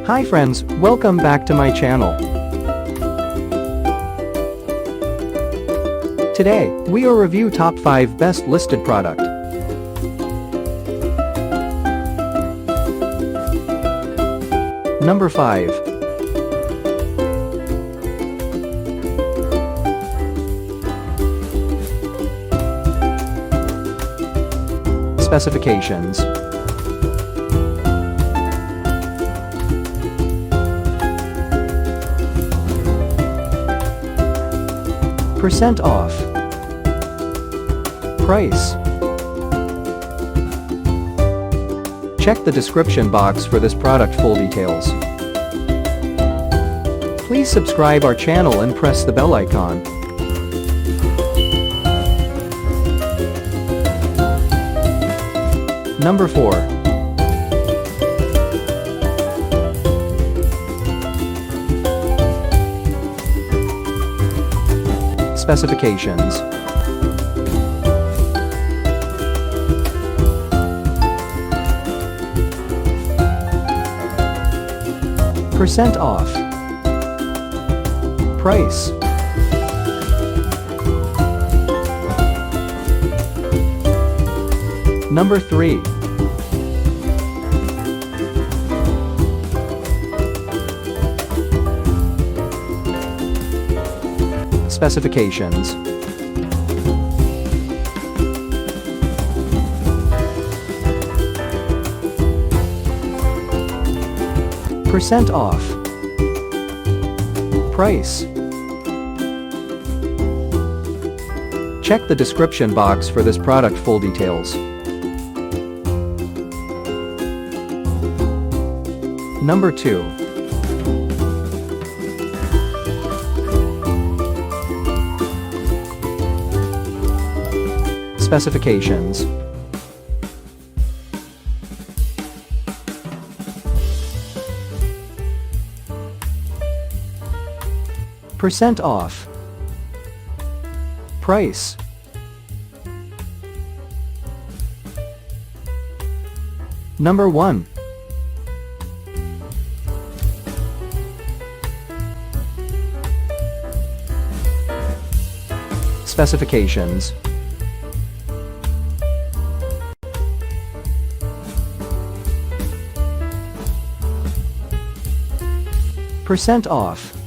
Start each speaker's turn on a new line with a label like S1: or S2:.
S1: Hi friends, welcome back to my channel. Today, we will review top 5 best listed product. Number 5. Specifications. Percent off. Price. Check the description box for this product full details. Please subscribe our channel and press the bell icon. Number 4. Specifications. Percent off. Price. Number 3. Specifications. Percent off. Price. Check the description box for this product full details. Number 2. Specifications. Percent off. Price. Number 1. Specifications. Percent off.